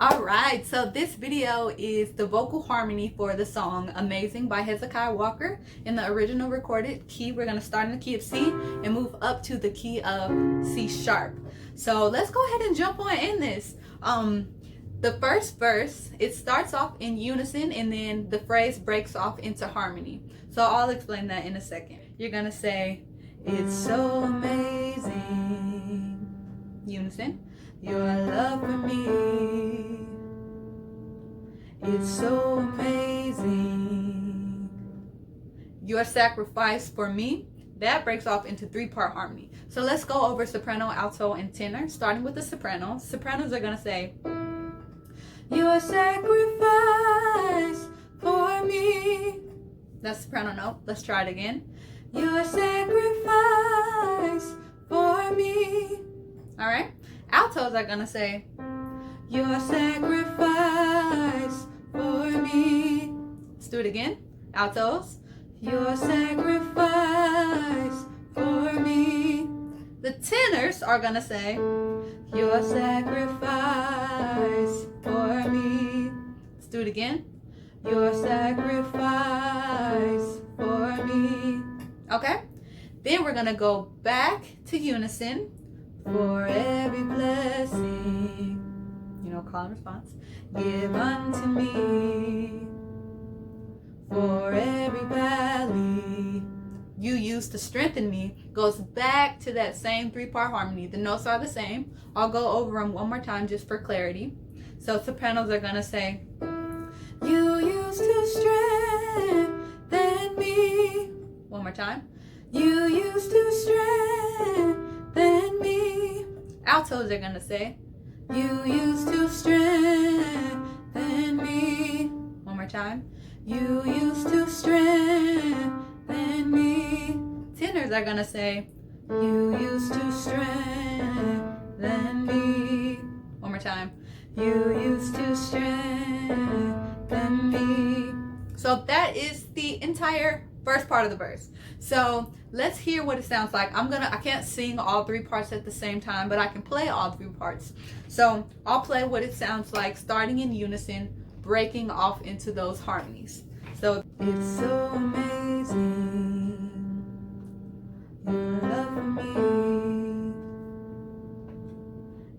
Alright, so this video is the vocal harmony for the song Amazing by Hezekiah Walker in the original recorded key. We're going to start in the key of C and move up to the key of C sharp. So let's go ahead and jump on in this. The first verse, it starts off in unison and then the phrase breaks off into harmony. So I'll explain that in a second. You're going to say, it's so amazing, unison, your love for me. It's so amazing, your sacrifice for me. That breaks off into three-part harmony. So let's go over soprano, alto, and tenor. Starting with the soprano. Sopranos are going to say, your sacrifice for me. That's soprano note. Let's try it again. Your sacrifice for me. All right. Altos are going to say, your sacrifice for me. Let's do it again. Altos. Your sacrifice for me. The tenors are going to say, your sacrifice for me. Let's do it again. Your sacrifice for me. Okay? Then we're going to go back to unison. For every blessing, call and response, give unto me. For every valley you use to strengthen me, goes back to that same three-part harmony. The notes are the same. I'll go over them one more time just for clarity. So sopranos are going to say, you used to strengthen me. One more time. You used to strengthen me. Altos are going to say, you used to strengthen me. One more time. You used to strengthen me. Tenors are going to say, you used to strengthen me. One more time. You used to strengthen me. So that is the entire first part of the verse. So let's hear what it sounds like. I can't sing all three parts at the same time, but I can play all three parts. So I'll play what it sounds like, starting in unison, breaking off into those harmonies. So it's so amazing, your love for me.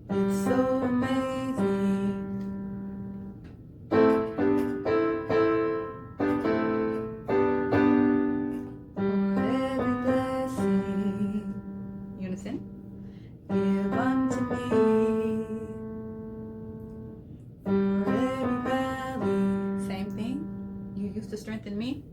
It's so amazing. For every blessing, unison, give unto me. For every valley, same thing, you used to strengthen me.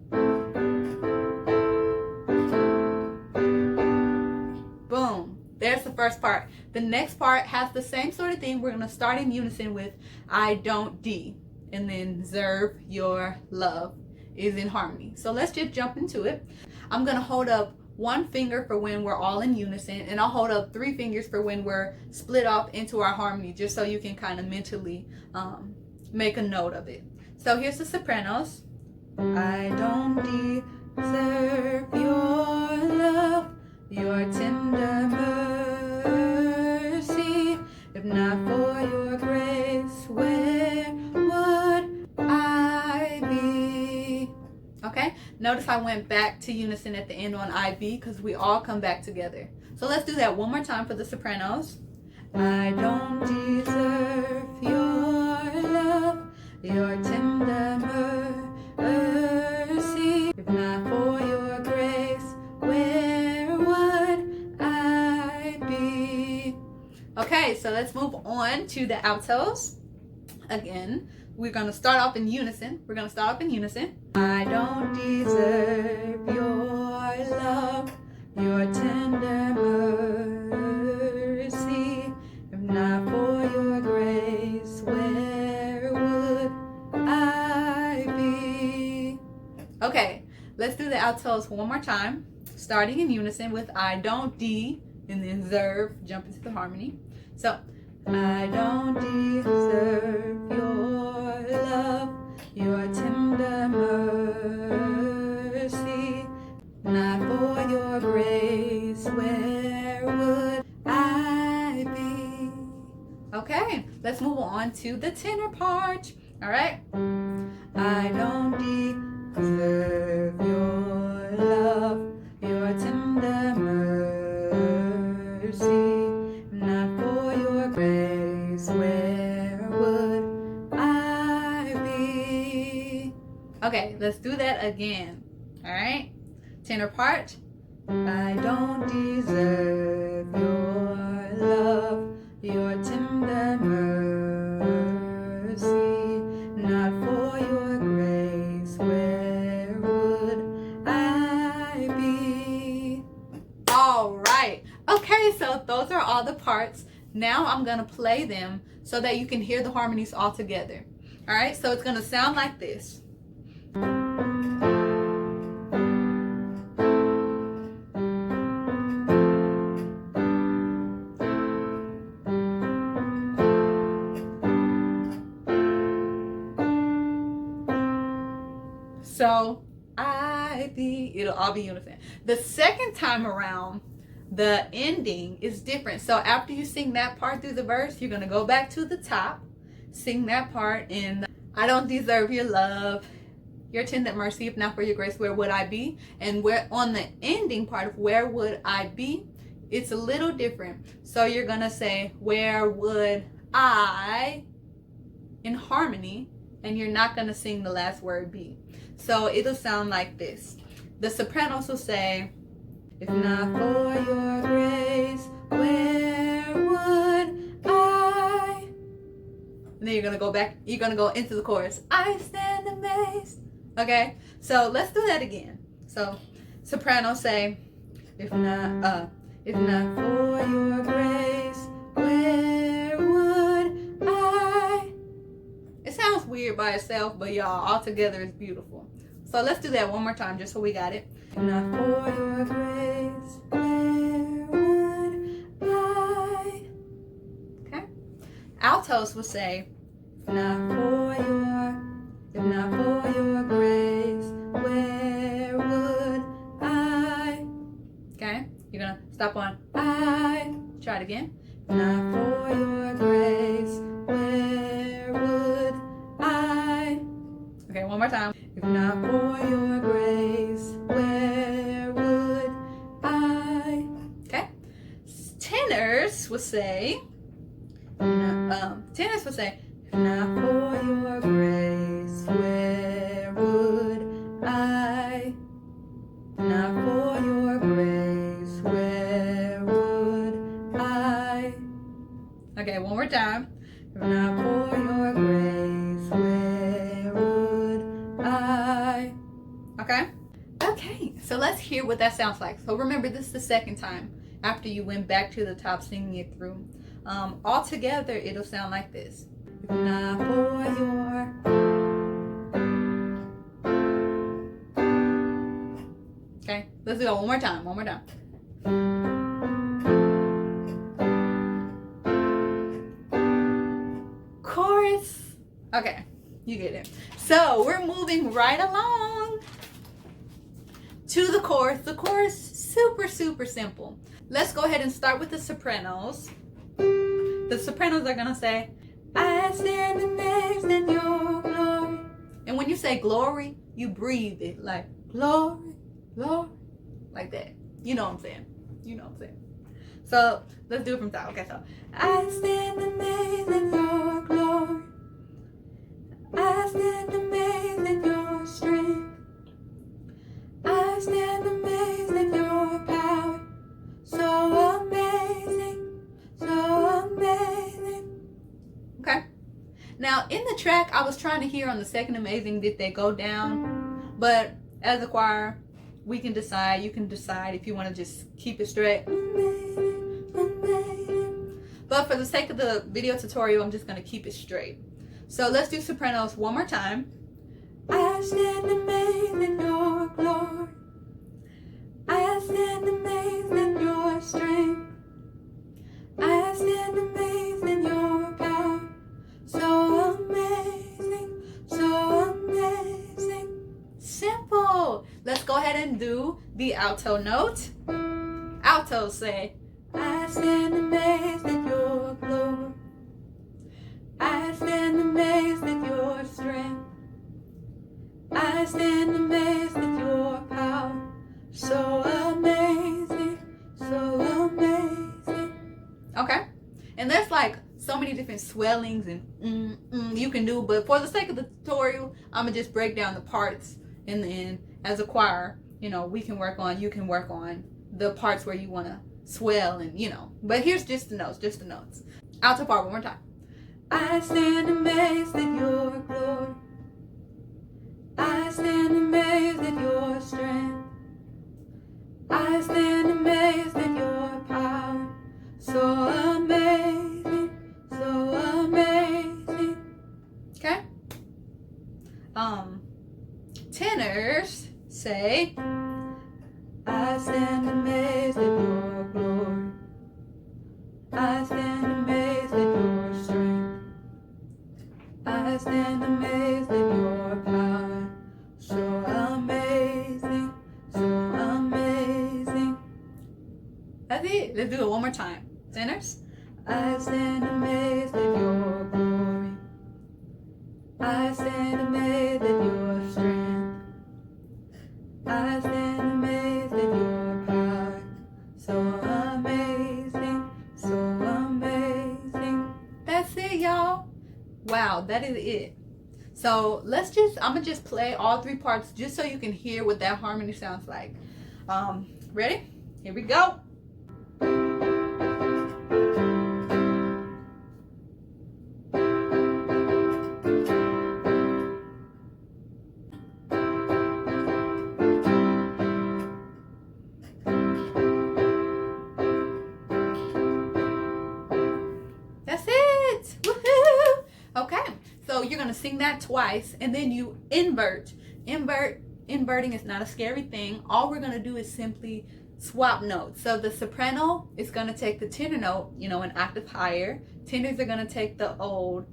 Boom. There's the first part. The next part has the same sort of thing. We're going to start in unison with I don't D. And then serve your love is in harmony. So let's just jump into it. I'm going to hold up one finger for when we're all in unison. And I'll hold up three fingers for when we're split off into our harmony. Just so you can kind of mentally make a note of it. So here's the sopranos. I don't deserve your love, your tender mercy. If not for your grace, where would I be? Okay, notice I went back to unison at the end on IB because we all come back together. So let's do that one more time for the sopranos. I don't deserve your love, your tender mercy. If not for your grace, where would I be? Okay, so let's move on to the altos. Again, we're going to start off in unison. I don't deserve your love, your tender mercy. If not for your grace, where would I be? Okay, let's do the altos one more time. Starting in unison with I don't D and then serve, jump into the harmony. So, I don't deserve your love, your tender mercy. Not for your grace, where would I be? Okay, let's move on on to the tenor part. All right. I don't deserve your love, your tender mercy, not for your grace, where would I be? Okay, let's do that again. All right. Tenor part. I don't deserve your love, your tender mercy, not for your grace, where would I be? All right. Okay, so those are all the parts. Now I'm going to play them so that you can hear the harmonies all together. All right, so it's going to sound like this. So it'll all be unison. The second time around, the ending is different. So after you sing that part through the verse, you're going to go back to the top, sing that part in I don't deserve your love, your tender mercy, if not for your grace, where would I be? And where on the ending part of where would I be, it's a little different. So you're going to say where would I in harmony, and you're not going to sing the last word be. So it'll sound like this. The sopranos will say, if not for your grace, where would I? And then you're going to go back, you're going to go into the chorus. I stand amazed. Okay, so let's do that again. So sopranos say, if not for your grace, where would I? It sounds weird by itself, but y'all, all together is beautiful. So let's do that one more time just so we got it. If not for your grace, where would I? Okay. Altos will say, if not for your grace, where would I? Okay. You're gonna stop on I. Try it again. If not for your grace, where would I? Okay, one more time. If not for your grace, where would I? Okay. Tenors will say, if not for your grace, where would I? Not for your grace, where would I? Okay, one more time. If not for your grace, where would I? Okay? Okay, so let's hear what that sounds like. So remember, this is the second time after you went back to the top singing it through. All together, it'll sound like this. If not for your... Okay, let's do it one more time, Chorus. Okay, you get it. So we're moving right along to the chorus. The chorus, super, super simple. Let's go ahead and start with the sopranos. The sopranos are gonna say, I stand amazed in your glory. And when you say glory, you breathe it like glory, glory, like that. You know what I'm saying? So let's do it from top. Okay, so I stand amazed in your glory. I stand amazed in your strength. I stand amazed in your power. So amazing, so amazing. Okay. Now in the track, I was trying to hear on the second amazing, did they go down? But as a choir, we can decide. You can decide if you want to just keep it straight. Amazing, amazing. But for the sake of the video tutorial, I'm just going to keep it straight. So let's do sopranos one more time. I stand amazed in your glory. I stand amazed in your strength. I stand amazed in your power. So amazing, so amazing. Simple. Let's go ahead and do the alto note. Altos say, I stand amazed in your glory. I stand I stand amazed at your power. So amazing, so amazing. Okay? And there's like so many different swellings and you can do, but for the sake of the tutorial, I'm gonna just break down the parts, and then as a choir, you can work on the parts where you want to swell and but here's just the notes. Alto part one more time. I stand amazed at your glory. I stand amazed at your strength. I stand amazed at your power. So amazing, so amazing. Okay? Tenors say, I stand amazed at your glory. I stand amazed at your strength. I stand amazed at your power. So amazing, so amazing. That's it. Let's do it one more time. Tenors. I stand amazed at your glory. I stand amazed at your strength. I stand amazed at your power. So amazing, so amazing. That's it, y'all. Wow, that is it. So I'm gonna just play all three parts just so you can hear what that harmony sounds like. Ready? Here we go. That's it. Woohoo! Okay, so you're gonna sing that twice, and then you invert. Inverting is not a scary thing. All we're gonna do is simply swap notes. So the soprano is gonna take the tenor note, an octave higher. Tenors are gonna take the old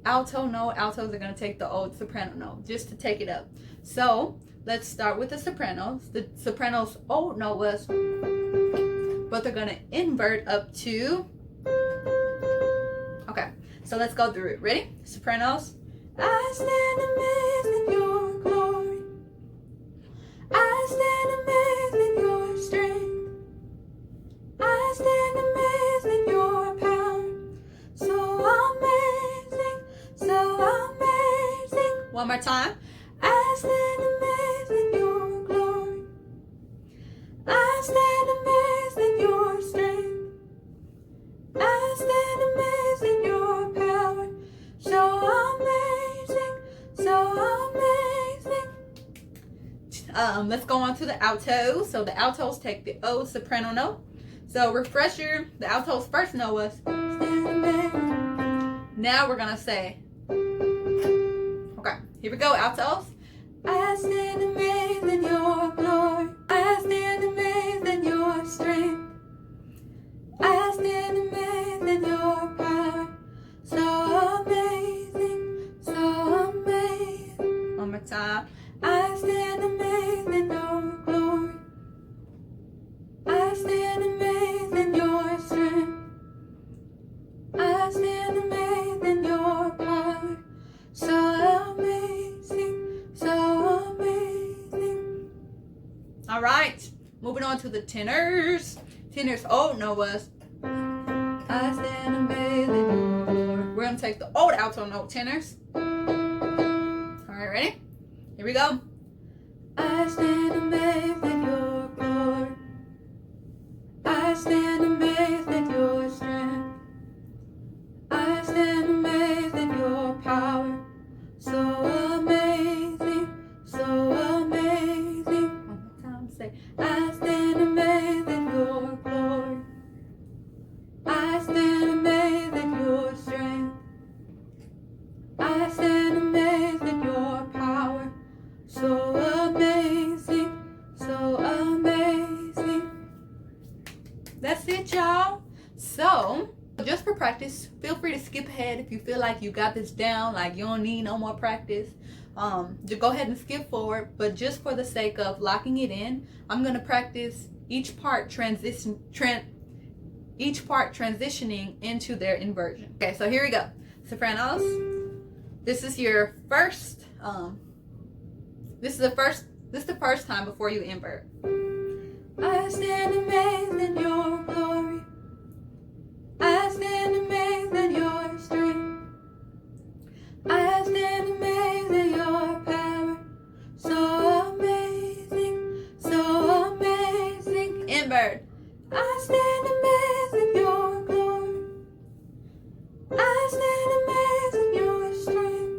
alto note. Altos are gonna take the old soprano note, just to take it up. So let's start with the sopranos. The soprano's old note was, but they're gonna invert up to. Okay, so let's go through it. Ready? Sopranos. I stand amazed in your glory. I stand amazed in your strength. I stand amazed in your power. So amazing, so amazing. One more time. I stand amazed in your glory. I stand amazed in your strength. I stand amazed in your power. So amazing, so amazing. Let's go on to the altos. So the altos take the O soprano note. So refresher, the alto's first note was stand amazed. Now we're gonna say, okay, here we go, altos. I stand amazed in your glory. I stand amazed in your strength. I stand amazed in your power. So amazing, so amazing. One more time. I stand amazed in your glory. I stand amazed in your strength. I stand amazed in your power. So amazing, so amazing. All right, moving on to the tenors. Tenor's old note was, I stand amazed in your glory. We're going to take the old alto note, tenors. All right, ready? Here we go. I stand amazed at your glory. I stand amazed at your strength. I stand amazed at your power. So amazing, so amazing. One more time, say, I stand amazed at your glory. I stand amazed at your strength. I stand amazed at your power. So amazing, so amazing. That's it, y'all. So, just for practice, feel free to skip ahead if you feel like you got this down, like you don't need no more practice. Just go ahead and skip forward, but just for the sake of locking it in, I'm going to practice each part transitioning into their inversion. Okay, so here we go. Sopranos. This is your first This is the first time before you invert. I stand amazed in your glory. I stand amazed in your strength. I stand amazed in your power. So amazing, so amazing. Invert. I stand amazed in your glory. I stand amazed in your strength.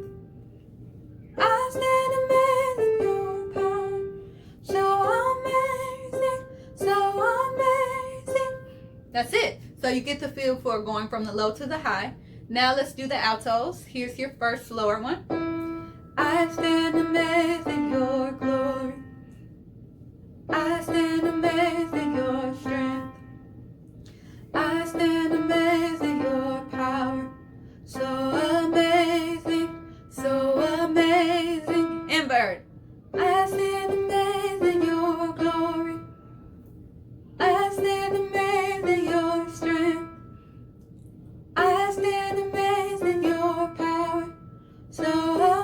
I stand amazed in your power. So amazing, so amazing. That's it. So you get the feel for going from the low to the high. Now let's do the altos. Here's your first slower one. I stand amazed in your glory. I stand amazed in your strength. I stand amazed in your power. So amazing, so amazing. Invert. I stand amazed in your glory. I stand amazed in your strength. I stand amazed in your power. So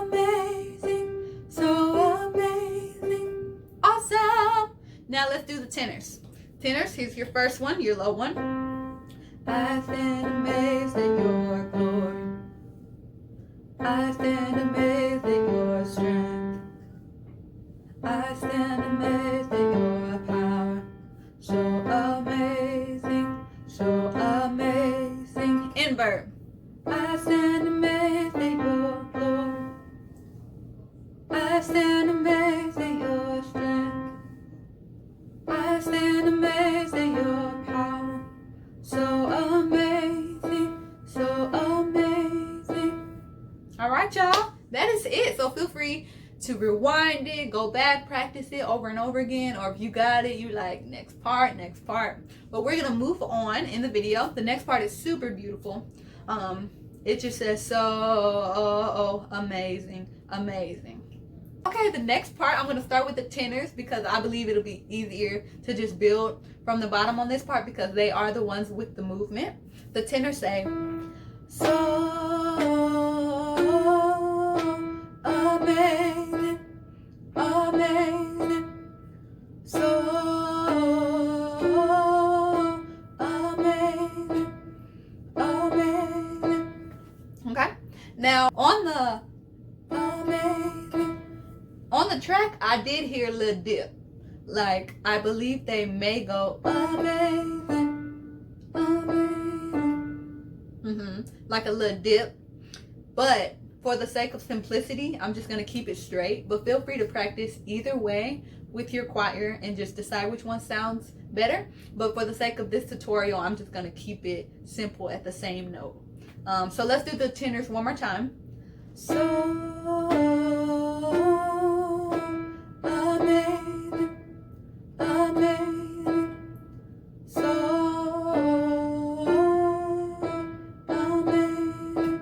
amazing, so amazing. Awesome. Now let's do the tenors. Tenors, here's your first one, your low one. I stand amazed at your glory. I stand amazed at your strength. I stand amazed at your power. So amazing, so amazing. Invert. I stand amazed at your glory. I stand amazed at your strength. I stand amazed at your power. So amazing, so amazing. All right, y'all. That is it. So feel free to rewind it, go back, practice it over and over again. Or if you got it, you like next part, next part. But we're gonna move on in the video. The next part is super beautiful. It just says so amazing, amazing. Okay, the next part, I'm going to start with the tenors because I believe it'll be easier to just build from the bottom on this part because they are the ones with the movement. The tenors say, so amazing, amazing, so amazing, amazing. Okay, now on the track, I did hear a little dip. Like, I believe they may go amazing, amazing. Like a little dip. But for the sake of simplicity, I'm just going to keep it straight. But feel free to practice either way with your choir and just decide which one sounds better. But for the sake of this tutorial, I'm just going to keep it simple at the same note. So let's do the tenors one more time. So amazing, amazing, so amazing,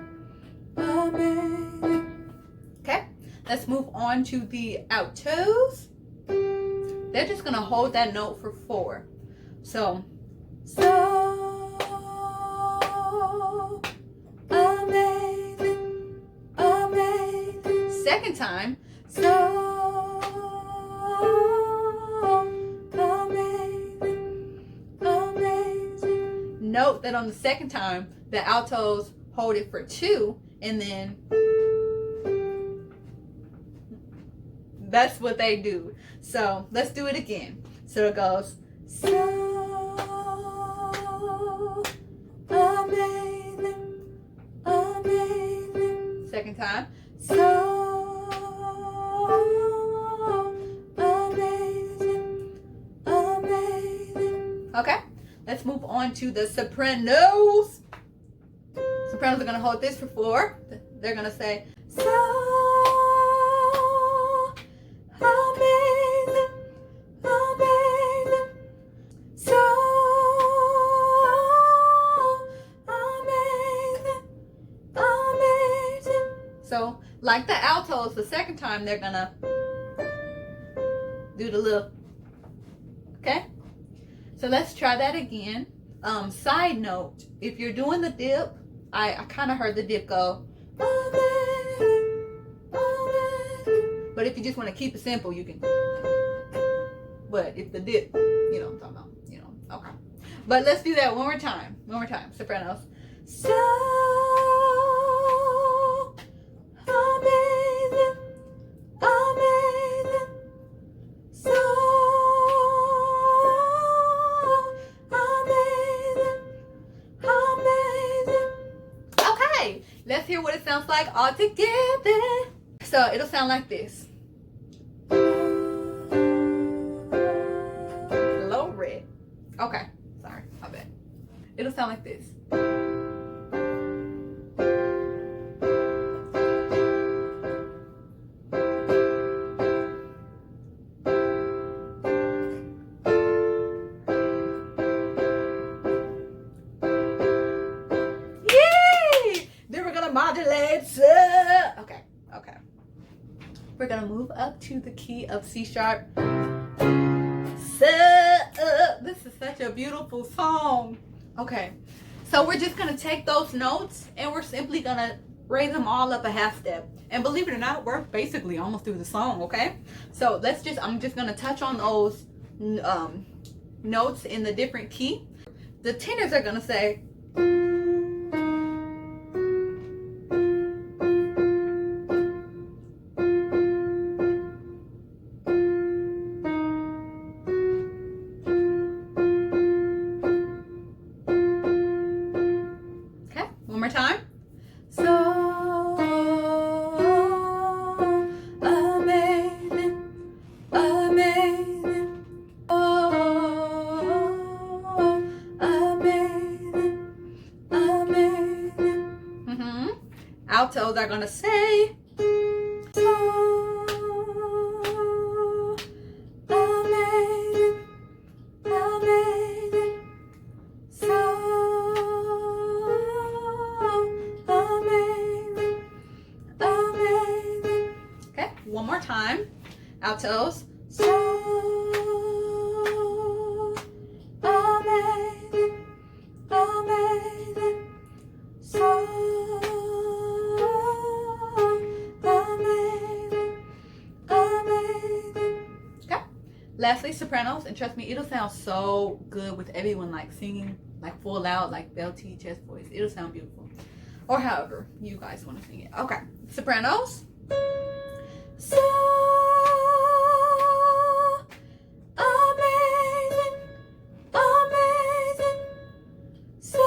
amazing. Okay, let's move on to the altos. They're just gonna hold that note for 4. So amazing, amazing. Second time, so amazing, amazing. Note that on the second time, the altos hold it for 2, and then that's what they do. So let's do it again. So it goes, so amazing, amazing. Second time, so amazing, amazing. Okay, let's move on to the sopranos. Sopranos are going to hold this for 4. They're going to say, so amazing, amazing, so amazing, amazing. So, like the altos, the second time they're gonna do the little, okay? So let's try that again. Side note, if you're doing the dip, I kind of heard the dip go, amazing, amazing. But if you just want to keep it simple, you can. But if the dip, you know what I'm talking about, you know, okay. But let's do that one more time. One more time, sopranos. So amazing, amazing, so amazing, amazing. Okay, let's hear what it sounds like all together. So it'll sound like this. Low red. Okay, sorry, my bad. It'll sound like this. Yay! Then we're gonna modulate. Okay, okay. We're gonna move up to the key of C sharp. This is such a beautiful song. Okay, so we're just gonna take those notes and we're simply gonna raise them all up a half step. And believe it or not, we're basically almost through the song. Okay, so I'm just gonna touch on those notes in the different key. The tenors are gonna say. One more time. So amazing, amazing, oh, amazing, amazing. Altos are gonna say. So amazing, amazing, so. One more time, altos. So amazing, amazing, so amazing, amazing. Okay. Lastly, sopranos, and trust me, it'll sound so good with everyone like singing like full out, like belty chest voice. It'll sound beautiful, or however you guys want to sing it. Okay, sopranos. So amazing, amazing, so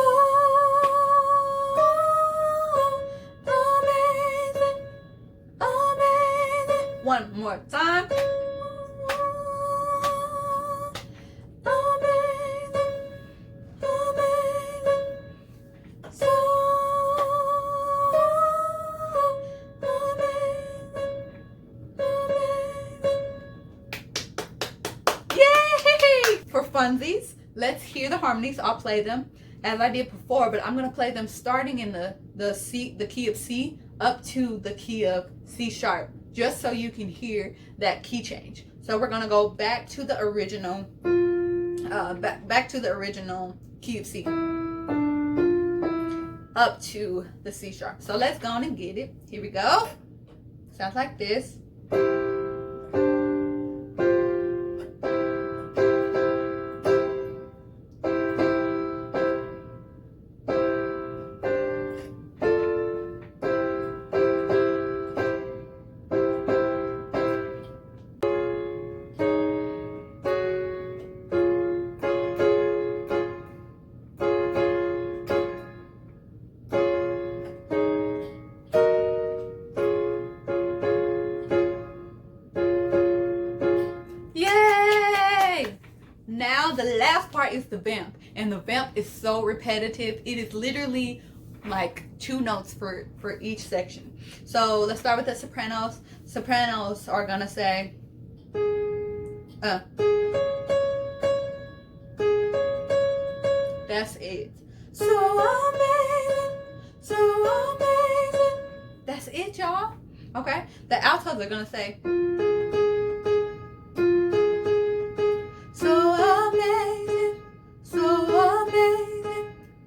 amazing, amazing. One more time. Amazing, amazing, so for funsies, let's hear the harmonies. I'll play them as I did before, but I'm gonna play them starting in the key of C up to the key of C sharp, just so you can hear that key change. So we're gonna go back to the original, back to the original key of C up to the C sharp. So let's go on and get it. Here we go. Sounds like this. Now the last part is the vamp, and the vamp is so repetitive. It is literally like 2 notes for each section. So let's start with the sopranos. Sopranos are gonna say that's it. So amazing, so amazing. That's it, y'all. Okay, the altos are gonna say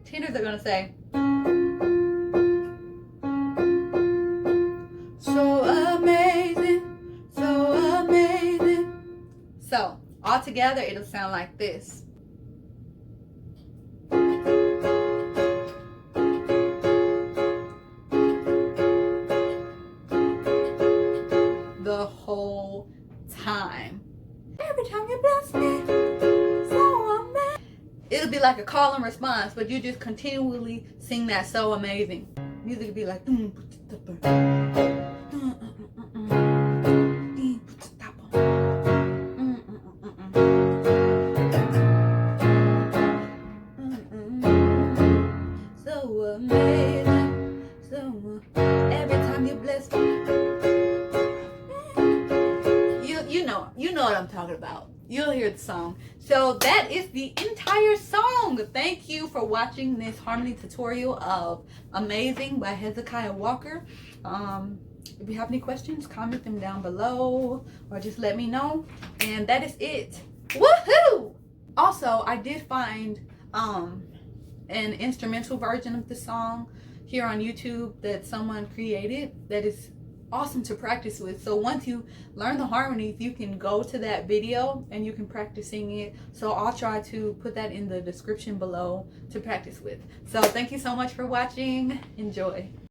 tenors are gonna say so amazing, so together, it'll sound like this. The whole time. Every time you bless me, so amazing. It'll be like a call and response, but you just continually sing that so amazing. Music will be like so amazing, so every time you bless me. You know what I'm talking about. You'll hear the song. So that is the entire song. Thank you for watching this harmony tutorial of Amazing by Hezekiah Walker. If you have any questions, comment them down below or just let me know. And that is it. Woohoo! Also, I did find an instrumental version of the song here on YouTube that someone created that is awesome to practice with. So once you learn the harmonies, you can go to that video and you can practice singing it. So I'll try to put that in the description below to practice with. So thank you so much for watching. Enjoy.